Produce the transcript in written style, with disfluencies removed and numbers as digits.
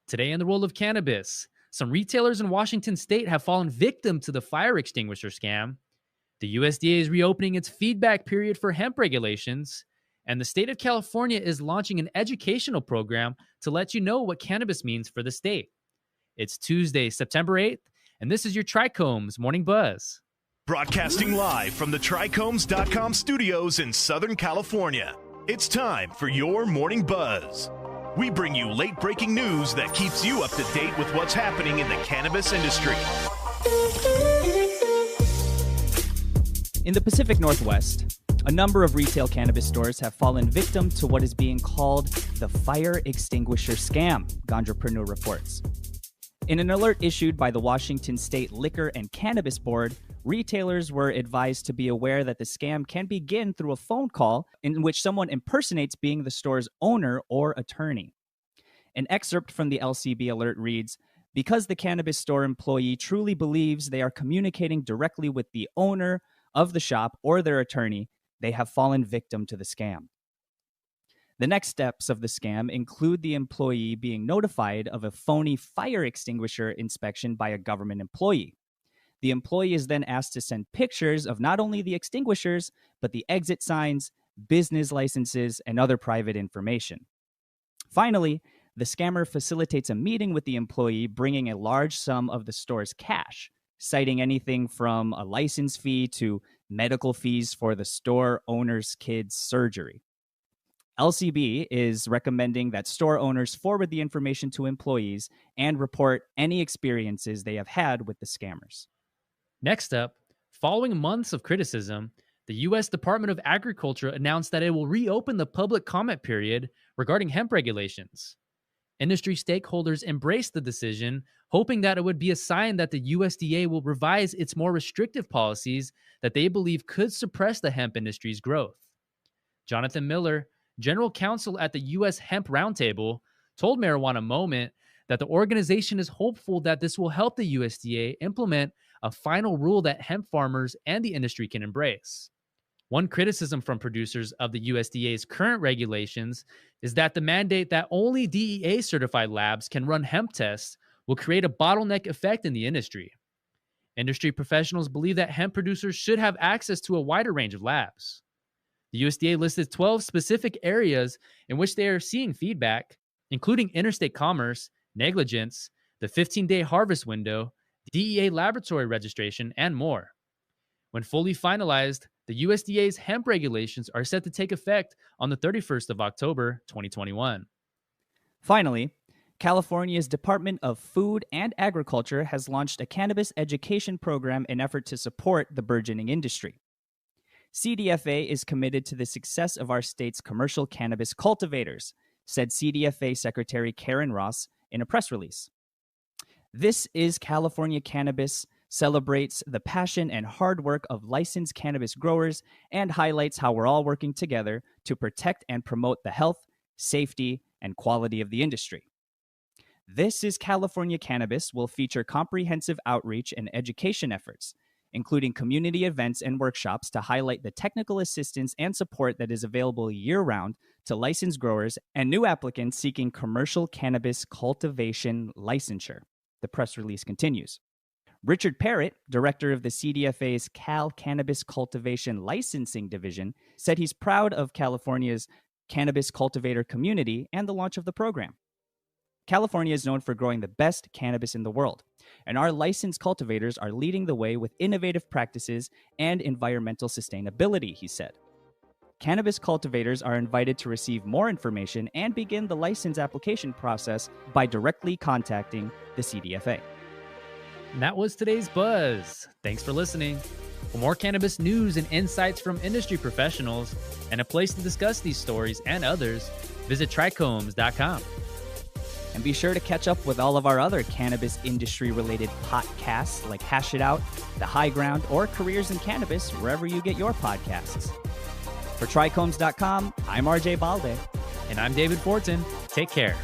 Today in the world of cannabis, some retailers in Washington state have fallen victim to the fire extinguisher scam. The USDA is reopening its feedback period for hemp regulations, and the state of California is launching an educational program to let you know what cannabis means for the state. It's Tuesday, September 8th, and this is your TRICHOMES Morning Buzz. Broadcasting live from the TRICHOMES.com studios in Southern California, it's time for your Morning Buzz. We bring you late-breaking news that keeps you up to date with what's happening in the cannabis industry. In the Pacific Northwest, a number of retail cannabis stores have fallen victim to what is being called the fire extinguisher scam, Ganjapreneur reports. In an alert issued by the Washington State Liquor and Cannabis Board, retailers were advised to be aware that the scam can begin through a phone call in which someone impersonates being the store's owner or attorney. An excerpt from the LCB alert reads, "Because the cannabis store employee truly believes they are communicating directly with the owner of the shop or their attorney, they have fallen victim to the scam." The next steps of the scam include the employee being notified of a phony fire extinguisher inspection by a government employee. The employee is then asked to send pictures of not only the extinguishers, but the exit signs, business licenses, and other private information. Finally, the scammer facilitates a meeting with the employee, bringing a large sum of the store's cash, citing anything from a license fee to medical fees for the store owner's kid's surgery. LCB is recommending that store owners forward the information to employees and report any experiences they have had with the scammers. Next up, following months of criticism, the U.S. Department of Agriculture announced that it will reopen the public comment period regarding hemp regulations. Industry stakeholders embraced the decision, hoping that it would be a sign that the USDA will revise its more restrictive policies that they believe could suppress the hemp industry's growth. Jonathan Miller, general counsel at the U.S. Hemp Roundtable, told Marijuana Moment that the organization is hopeful that this will help the USDA implement a final rule that hemp farmers and the industry can embrace. One criticism from producers of the USDA's current regulations is that the mandate that only DEA-certified labs can run hemp tests will create a bottleneck effect in the industry. Industry professionals believe that hemp producers should have access to a wider range of labs. The USDA listed 12 specific areas in which they are seeing feedback, including interstate commerce, negligence, the 15-day harvest window, DEA laboratory registration, and more. When fully finalized, the USDA's hemp regulations are set to take effect on the 31st of October, 2021. Finally, California's Department of Food and Agriculture has launched a cannabis education program in effort to support the burgeoning industry. CDFA is committed to the success of our state's commercial cannabis cultivators, said CDFA Secretary Karen Ross in a press release. "This is California Cannabis celebrates the passion and hard work of licensed cannabis growers and highlights how we're all working together to protect and promote the health, safety, and quality of the industry. This is California Cannabis will feature comprehensive outreach and education efforts, including community events and workshops to highlight the technical assistance and support that is available year-round to licensed growers and new applicants seeking commercial cannabis cultivation licensure," the press release continues. Richard Parrott, director of the CDFA's Cal Cannabis Cultivation Licensing Division, said he's proud of California's cannabis cultivator community and the launch of the program. California is known for growing the best cannabis in the world, and our licensed cultivators are leading the way with innovative practices and environmental sustainability, he said. Cannabis cultivators are invited to receive more information and begin the license application process by directly contacting the CDFA. And that was today's Buzz. Thanks for listening. For more cannabis news and insights from industry professionals and a place to discuss these stories and others, visit TRICHOMES.com. And be sure to catch up with all of our other cannabis industry-related podcasts like Hash It Out, The High Ground, or Careers in Cannabis, wherever you get your podcasts. For TRICHOMES.com, I'm RJ Balde. And I'm David Fortin. Take care.